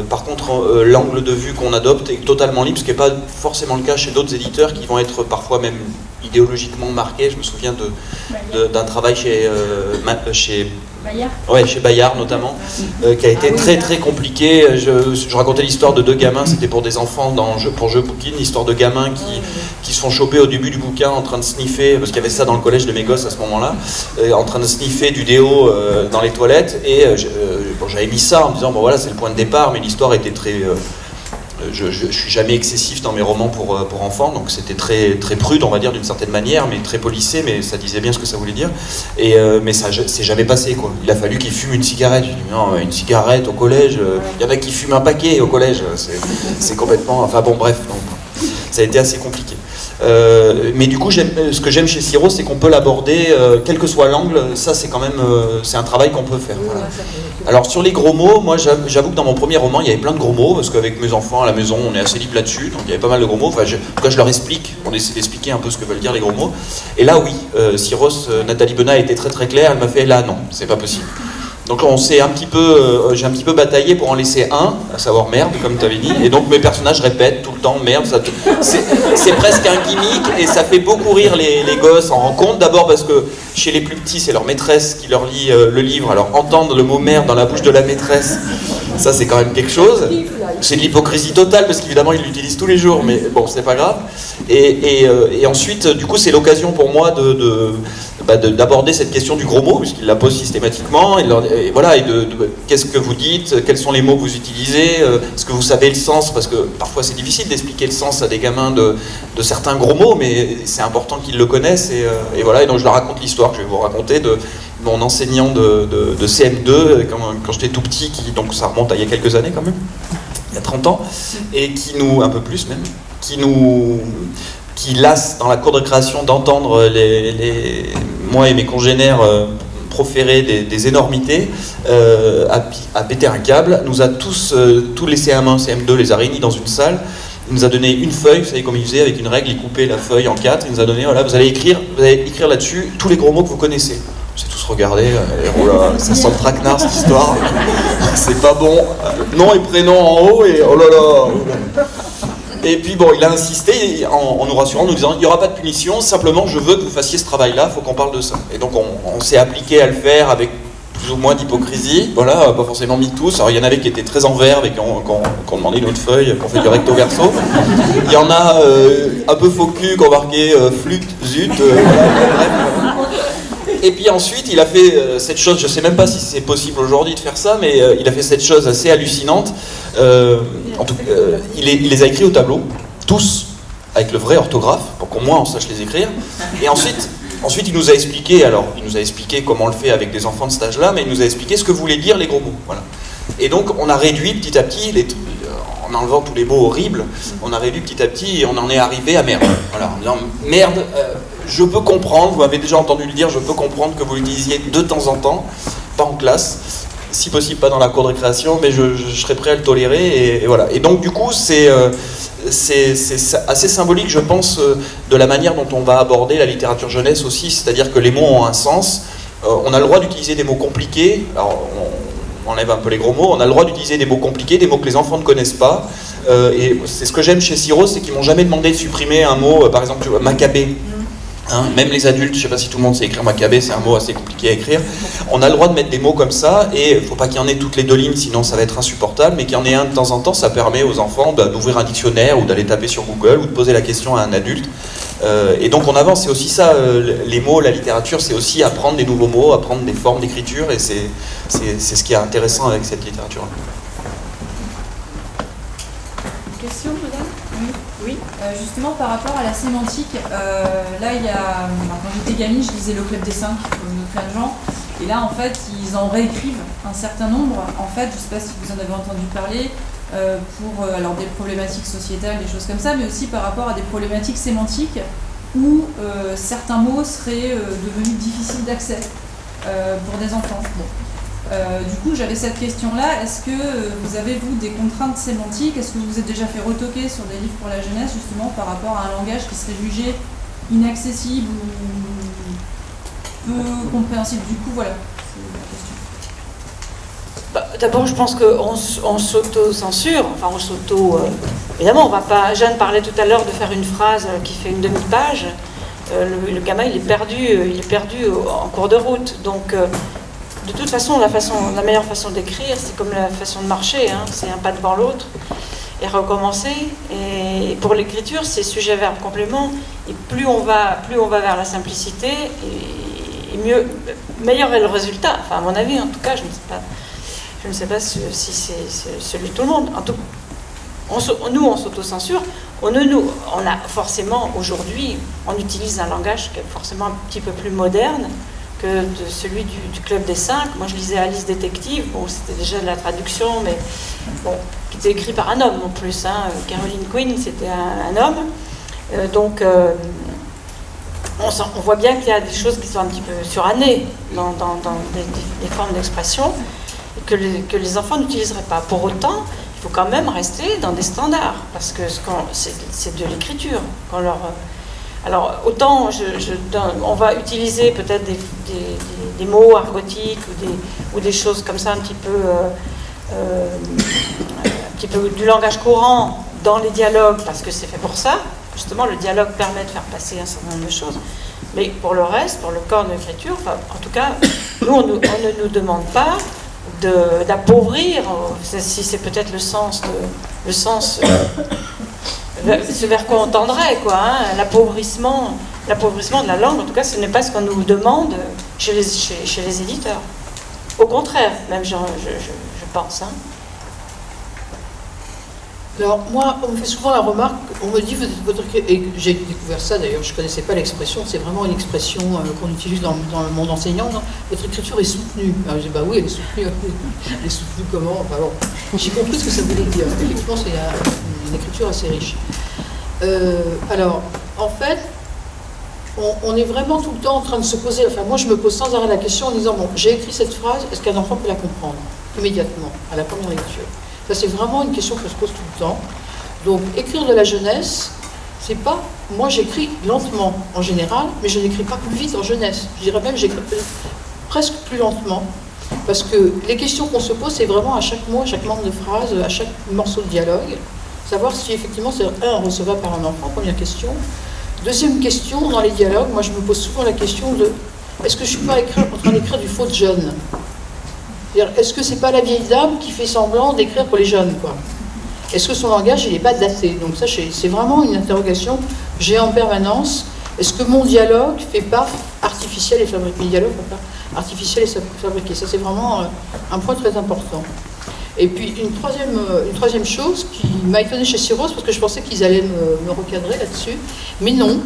par contre l'angle de vue qu'on adopte est totalement libre, ce qui n'est pas forcément le cas chez d'autres éditeurs qui vont être parfois même idéologiquement marqués. Je me souviens d'un travail chez Bayard. Ouais, chez Bayard notamment, qui a été très compliqué. Je racontais l'histoire de deux gamins, c'était pour des enfants pour Jeux Bouquin, l'histoire de gamins qui se font choper au début du bouquin en train de sniffer, parce qu'il y avait ça dans le collège de mes gosses à ce moment-là, en train de sniffer du déo dans les toilettes, et j'avais mis ça en me disant, bon voilà, c'est le point de départ, mais l'histoire était très... Je suis jamais excessif dans mes romans pour enfants, donc c'était très prude, on va dire, d'une certaine manière, mais très policé, mais ça disait bien ce que ça voulait dire. Mais ça c'est jamais passé, quoi. Il a fallu qu'il fume une cigarette. Je dis, non, une cigarette au collège, il y en a qui fument un paquet au collège, c'est complètement... Enfin bon, bref, donc, ça a été assez compliqué. Mais du coup, ce que j'aime chez Syros, c'est qu'on peut l'aborder, quel que soit l'angle. Ça, c'est quand même c'est un travail qu'on peut faire. Voilà. Alors sur les gros mots, moi j'avoue que dans mon premier roman, il y avait plein de gros mots, parce qu'avec mes enfants à la maison, on est assez libre là-dessus, donc il y avait pas mal de gros mots. Enfin, en tout cas, je leur explique, on essaie d'expliquer un peu ce que veulent dire les gros mots. Et là, oui, Syros, Nathalie Benat a été très claire, elle m'a fait, là, non, c'est pas possible. Donc j'ai un petit peu bataillé pour en laisser un, à savoir merde, comme tu avais dit, et donc mes personnages répètent tout le temps merde, c'est presque un gimmick, et ça fait beaucoup rire les gosses en rencontre, d'abord parce que chez les plus petits, c'est leur maîtresse qui leur lit le livre, alors entendre le mot merde dans la bouche de la maîtresse, ça c'est quand même quelque chose. C'est de l'hypocrisie totale, parce qu'évidemment ils l'utilisent tous les jours, mais bon, c'est pas grave. Et ensuite, du coup, c'est l'occasion pour moi d'aborder cette question du gros mot, puisqu'il la pose systématiquement, et voilà, qu'est-ce que vous dites, quels sont les mots que vous utilisez, est-ce que vous savez le sens, parce que parfois c'est difficile d'expliquer le sens à des gamins de certains gros mots, mais c'est important qu'ils le connaissent, et voilà, et donc je leur raconte l'histoire que je vais vous raconter de mon enseignant de CM2, quand j'étais tout petit, donc ça remonte à il y a quelques années quand même, il y a 30 ans, et un peu plus même, qui lasse dans la cour de récréation d'entendre moi et mes congénères proférer des énormités, à péter un câble, nous a tous les CM1, CM2 les a réunis dans une salle. Il nous a donné une feuille, vous savez comment il faisait avec une règle, il coupait la feuille en 4, il nous a donné, voilà, vous allez écrire là-dessus tous les gros mots que vous connaissez. On s'est tous regardés, oh là, ça sent le traquenard cette histoire, c'est pas bon, nom et prénom en haut, et oh là là. Et puis bon, il a insisté en nous rassurant, en nous disant il n'y aura pas de punition, simplement je veux que vous fassiez ce travail-là, il faut qu'on parle de ça. Et donc on s'est appliqué à le faire avec plus ou moins d'hypocrisie, voilà, pas forcément mis tous. Alors il y en avait qui étaient très en verve et qui ont demandé une autre feuille, qu'on fait du recto verso. Il y en a un peu faux cul, qui ont marqué flûte, zut, voilà, bref. Et puis ensuite, il a fait cette chose, je ne sais même pas si c'est possible aujourd'hui de faire ça, mais il a fait cette chose assez hallucinante. Il les a écrits au tableau, tous, avec le vrai orthographe, pour qu'au moins on sache les écrire. Et ensuite, il nous a expliqué comment on le fait avec des enfants de cet âge-là, mais il nous a expliqué ce que voulaient dire les gros mots. Voilà. Et donc, on a réduit petit à petit, en enlevant tous les mots horribles, on a réduit petit à petit et on en est arrivé à merde. Voilà, en disant merde. Je peux comprendre, vous m'avez déjà entendu le dire, je peux comprendre que vous l'utilisiez de temps en temps, pas en classe, si possible pas dans la cour de récréation, mais je serais prêt à le tolérer, et voilà. Et donc du coup, c'est assez symbolique, je pense, de la manière dont on va aborder la littérature jeunesse aussi, c'est-à-dire que les mots ont un sens, on a le droit d'utiliser des mots compliqués, alors on enlève un peu les gros mots, on a le droit d'utiliser des mots compliqués, des mots que les enfants ne connaissent pas, et c'est ce que j'aime chez Syros, c'est qu'ils m'ont jamais demandé de supprimer un mot, par exemple, Maccabée. Hein, même les adultes, je ne sais pas si tout le monde sait écrire Maccabée, c'est un mot assez compliqué à écrire. On a le droit de mettre des mots comme ça, et il ne faut pas qu'il y en ait toutes les 2 lignes, sinon ça va être insupportable, mais qu'il y en ait un de temps en temps, ça permet aux enfants d'ouvrir un dictionnaire, ou d'aller taper sur Google, ou de poser la question à un adulte. Et donc on avance, c'est aussi ça, les mots, la littérature, c'est aussi apprendre des nouveaux mots, apprendre des formes d'écriture, et c'est ce qui est intéressant avec cette littérature. Question, madame ? Oui. Justement, par rapport à la sémantique, là, quand j'étais gamine, je lisais Le Club des 5, comme plein de gens, et là, en fait, ils en réécrivent un certain nombre. En fait, je ne sais pas si vous en avez entendu parler, pour alors des problématiques sociétales, des choses comme ça, mais aussi par rapport à des problématiques sémantiques où certains mots seraient devenus difficiles d'accès pour des enfants. Bon. Du coup, j'avais cette question-là. Est-ce que vous avez, vous, des contraintes sémantiques? Est-ce que vous vous êtes déjà fait retoquer sur des livres pour la jeunesse, justement, par rapport à un langage qui serait jugé inaccessible ou peu compréhensible? Du coup, voilà, c'est la question. D'abord, je pense qu'on s'auto-censure, enfin on s'auto... évidemment, on va pas... Jeanne parlait tout à l'heure de faire une phrase qui fait une demi-page. Le gamin, il est perdu en cours de route. Donc, de toute façon, la meilleure façon d'écrire, c'est comme la façon de marcher, hein, c'est un pas devant l'autre, et recommencer. Et pour l'écriture, c'est sujet-verbe complément, et plus on va vers la simplicité, et meilleur est le résultat. Enfin, à mon avis, en tout cas, je ne sais pas si c'est celui de tout le monde. En tout, nous, on s'auto-censure. On a forcément, aujourd'hui, on utilise un langage qui est forcément un petit peu plus moderne que de celui du Club des 5. Moi, je lisais Alice Détective. Bon, c'était déjà de la traduction, mais bon, qui était écrit par un homme en plus. Hein. Caroline Quinn, c'était un homme. Donc, on voit bien qu'il y a des choses qui sont un petit peu surannées dans des formes d'expression que les enfants n'utiliseraient pas. Pour autant, il faut quand même rester dans des standards, parce que c'est de l'écriture. Alors, autant on va utiliser peut-être des mots argotiques ou des choses comme ça un petit peu du langage courant dans les dialogues, parce que c'est fait pour ça. Justement, le dialogue permet de faire passer un certain nombre de choses. Mais pour le reste, pour le corps de l'écriture, enfin, en tout cas, nous, on ne nous demande pas d'appauvrir, si c'est peut-être le sens c'est vers quoi on tendrait, quoi, hein, l'appauvrissement de la langue. En tout cas, ce n'est pas ce qu'on nous demande chez les éditeurs. Au contraire, même je pense. Hein. Alors, moi, on me fait souvent la remarque, on me dit, et j'ai découvert ça d'ailleurs, je ne connaissais pas l'expression, c'est vraiment une expression qu'on utilise dans le monde enseignant, non, votre écriture est soutenue. Alors, je dis, bah oui, elle est soutenue. Elle est soutenue comment? Enfin, bon, j'ai compris ce que ça voulait dire. Effectivement, c'est une écriture assez riche. Alors, en fait, on est vraiment tout le temps en train de se poser, enfin, moi je me pose sans arrêt la question en disant, bon, j'ai écrit cette phrase, est-ce qu'un enfant peut la comprendre immédiatement, à la première lecture? Ça, c'est vraiment une question que je pose tout le temps. Donc, écrire de la jeunesse, c'est pas... Moi, j'écris lentement, en général, mais je n'écris pas plus vite en jeunesse. Je dirais même, j'écris presque plus lentement, parce que les questions qu'on se pose, c'est vraiment à chaque mot, à chaque membre de phrase, à chaque morceau de dialogue. savoir si effectivement c'est recevable par un enfant, première question. Deuxième question, dans les dialogues, moi je me pose souvent la question de est-ce que je suis pas en train d'écrire du faux de jeune? C'est-à-dire, est-ce que c'est pas la vieille dame qui fait semblant d'écrire pour les jeunes, quoi? Est-ce que son langage il n'est pas daté? Donc ça c'est vraiment une interrogation que j'ai en permanence. Est-ce que mon dialogue fait pas artificiel et fabriqué? Mes dialogues font pas artificiel et fabriqué. Ça c'est vraiment un point très important. Et puis une troisième chose qui m'a étonnée chez Syros, parce que je pensais qu'ils allaient me recadrer là-dessus, mais non,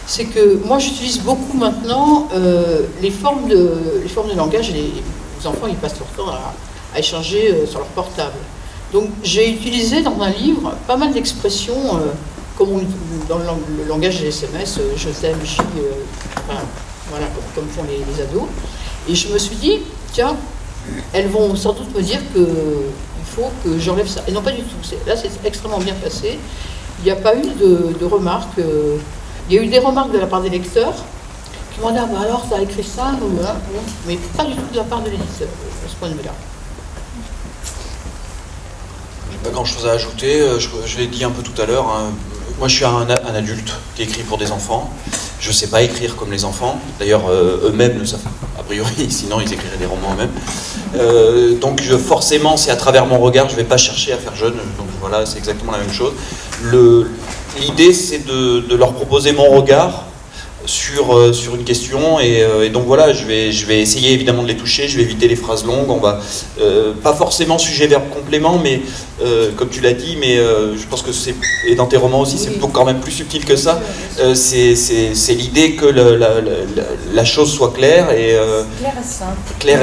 c'est que moi j'utilise beaucoup maintenant les formes de langage. Les enfants ils passent leur temps à échanger sur leur portable. Donc j'ai utilisé dans un livre pas mal d'expressions comme dans le langage des SMS, je t'aime, voilà, comme font les ados. Et je me suis dit, tiens, elles vont sans doute me dire qu'il faut que j'enlève ça. Et non, pas du tout. Là, c'est extrêmement bien passé. Il n'y a pas eu de remarques. Il y a eu des remarques de la part des lecteurs qui m'ont dit, ah bah alors, ça a écrit ça, mais pas du tout de la part de l'éditeur, à ce point de vue-là. Pas grand-chose à ajouter. Je l'ai dit un peu tout à l'heure. Hein. Moi, je suis un adulte qui écrit pour des enfants. Je ne sais pas écrire comme les enfants. D'ailleurs, eux-mêmes le savent, a priori, sinon ils écriraient des romans eux-mêmes. Donc forcément, c'est à travers mon regard, je ne vais pas chercher à faire jeune. Donc voilà, c'est exactement la même chose. L'idée, c'est de leur proposer mon regard sur une question et donc voilà, je vais essayer évidemment de les toucher, je vais éviter les phrases longues, on va pas forcément sujet verbe complément, mais comme tu l'as dit, mais je pense que c'est, et dans tes romans aussi, c'est quand même plus subtil que ça. C'est l'idée que la chose soit claire et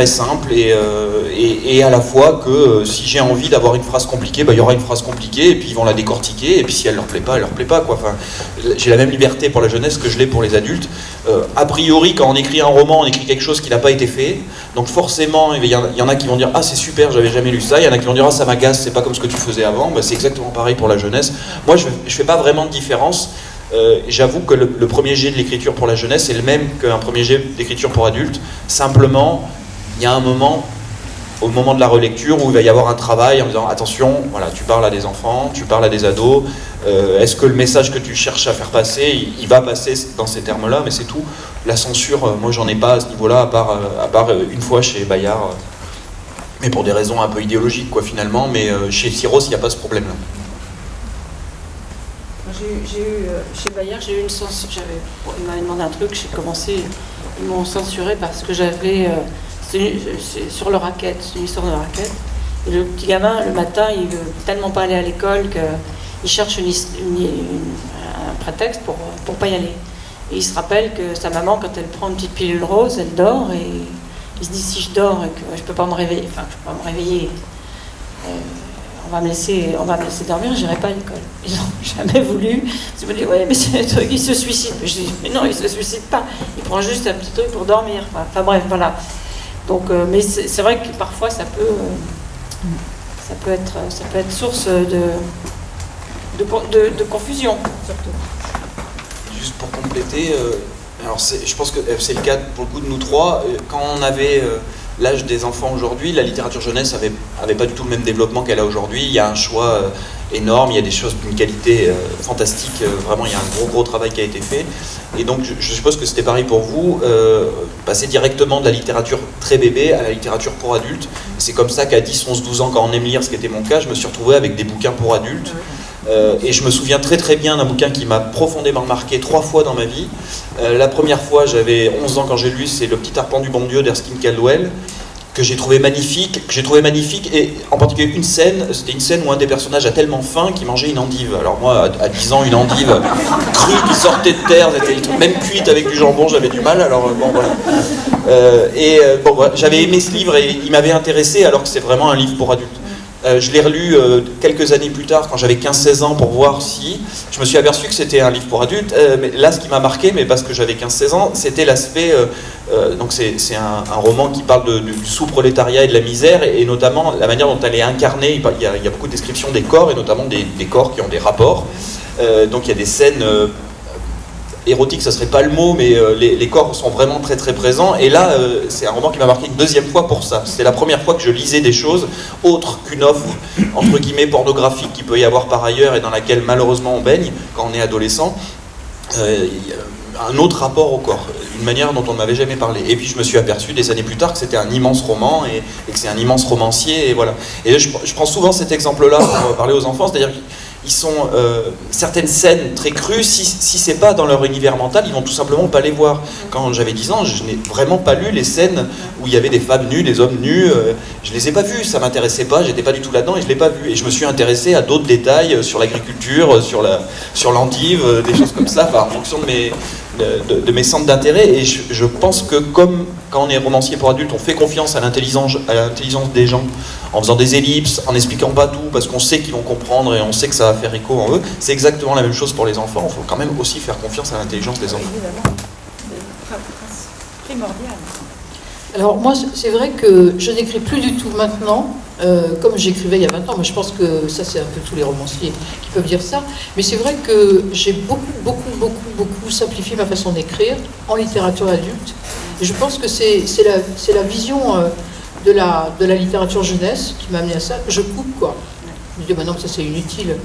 simple et à la fois que si j'ai envie d'avoir une phrase compliquée, bah, il y aura une phrase compliquée et puis ils vont la décortiquer et puis si elle leur plaît pas, elle leur plaît pas quoi. Enfin, j'ai la même liberté pour la jeunesse que je l'ai pour les adultes. A priori, quand on écrit un roman, on écrit quelque chose qui n'a pas été fait. Donc forcément, il y en a qui vont dire « Ah, c'est super, j'avais jamais lu ça ». Il y en a qui vont dire « Ah, ça m'agace, c'est pas comme ce que tu faisais avant ». Bah, c'est exactement pareil pour la jeunesse. Moi, je fais pas vraiment de différence. J'avoue que le premier jet de l'écriture pour la jeunesse est le même qu'un premier jet d'écriture pour adultes. Simplement, il y a un moment, au moment de la relecture, où il va y avoir un travail en disant « Attention, voilà, tu parles à des enfants, tu parles à des ados. Est-ce que le message que tu cherches à faire passer, il va passer dans ces termes-là ?» Mais c'est tout. La censure, moi, j'en ai pas à ce niveau-là, à part une fois chez Bayard. Mais pour des raisons un peu idéologiques, quoi, finalement. Mais chez Syros, il n'y a pas ce problème-là. J'ai eu, chez Bayard, j'ai eu une censure. Ils m'avaient demandé un truc, j'ai commencé, ils m'ont censuré parce que j'avais, c'est sur le racket, c'est une histoire de racket. Et le petit gamin, le matin, il veut tellement pas aller à l'école qu'il cherche un prétexte pour pas y aller. Et il se rappelle que sa maman, quand elle prend une petite pilule rose, elle dort et il se dit si je dors et que je peux pas me réveiller, on va me laisser dormir, j'irai pas à l'école. Ils n'ont jamais voulu. Ils me disent oui, mais c'est un truc, il se suicide. Je dis mais non, il se suicide pas. Il prend juste un petit truc pour dormir. Enfin bref, voilà. Donc, mais c'est vrai que parfois ça peut être source de confusion, surtout. Juste pour compléter, alors je pense que c'est le cas pour le coup de nous trois. Quand on avait l'âge des enfants aujourd'hui, la littérature jeunesse avait pas du tout le même développement qu'elle a aujourd'hui. Il y a un choix énorme, il y a des choses d'une qualité fantastique. Vraiment, il y a un gros travail qui a été fait. Et donc, je suppose que c'était pareil pour vous, passer directement de la littérature très bébé à la littérature pour adultes. C'est comme ça qu'à 10, 11, 12 ans, quand on aime lire, ce qui était mon cas, je me suis retrouvé avec des bouquins pour adultes. Et je me souviens très bien d'un bouquin qui m'a profondément marqué 3 fois dans ma vie. La première fois, j'avais 11 ans quand j'ai lu, c'est Le Petit Arpent du Bon Dieu d'Erskine Caldwell, que j'ai trouvé magnifique, et en particulier une scène, c'était une scène où un des personnages a tellement faim qu'il mangeait une endive. Alors moi, à 10 ans, une endive crue qui sortait de terre, même cuite avec du jambon, j'avais du mal, alors bon voilà. J'avais aimé ce livre et il m'avait intéressé alors que c'est vraiment un livre pour adultes. Je l'ai relu quelques années plus tard, quand j'avais 15-16 ans, pour voir si... Je me suis aperçu que c'était un livre pour adultes, mais là, ce qui m'a marqué, mais parce que j'avais 15-16 ans, c'était l'aspect... donc c'est un roman qui parle du sous-prolétariat et de la misère, et notamment la manière dont elle est incarnée. Il y a beaucoup de descriptions des corps, et notamment des corps qui ont des rapports. Donc il y a des scènes érotique, ça serait pas le mot, mais les corps sont vraiment très très présents. Et là, c'est un roman qui m'a marqué une deuxième fois pour ça. C'était la première fois que je lisais des choses autres qu'une offre, entre guillemets, pornographique qu'il peut y avoir par ailleurs et dans laquelle malheureusement on baigne quand on est adolescent. Un autre rapport au corps, une manière dont on ne m'avait jamais parlé. Et puis je me suis aperçu des années plus tard que c'était un immense roman et que c'est un immense romancier, et voilà. Et je prends souvent cet exemple-là pour parler aux enfants, c'est-à-dire qu'ils sont certaines scènes très crues, si c'est pas dans leur univers mental, ils vont tout simplement pas les voir. Quand j'avais 10 ans, je n'ai vraiment pas lu les scènes où il y avait des femmes nues, des hommes nus, je les ai pas vues, ça m'intéressait pas, j'étais pas du tout là-dedans et je l'ai pas vu. Et je me suis intéressé à d'autres détails sur l'agriculture, sur l'endive, des choses comme ça, en fonction de mes centres d'intérêt. Et je pense que comme quand on est romancier pour adultes, on fait confiance à l'intelligence des gens en faisant des ellipses, en n'expliquant pas tout parce qu'on sait qu'ils vont comprendre et on sait que ça va faire écho en eux. C'est exactement la même chose pour les enfants. Il faut quand même aussi faire confiance à l'intelligence des enfants. Évidemment, c'est primordial. Alors moi, c'est vrai que je n'écris plus du tout maintenant, comme j'écrivais il y a 20 ans. Moi, je pense que ça, c'est un peu tous les romanciers qui peuvent dire ça. Mais c'est vrai que j'ai beaucoup simplifié ma façon d'écrire en littérature adulte. Et je pense que c'est la vision de la littérature jeunesse qui m'a amené à ça. Je coupe, quoi. Je me dis, bah non, ça c'est inutile.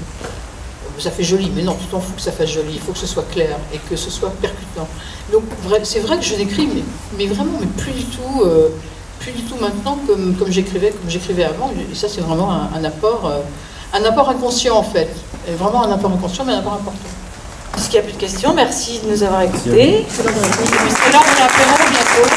Ça fait joli, mais non, tu t'en fous que ça fasse joli, il faut que ce soit clair et que ce soit percutant. Donc c'est vrai que je n'écris, mais vraiment, mais plus du tout maintenant comme j'écrivais avant. Et ça, c'est vraiment un apport inconscient en fait. Et vraiment un apport inconscient, mais un apport important. Puisqu'il n'y a plus de questions, merci de nous avoir écoutés. Puisque là, on a un apéro bientôt.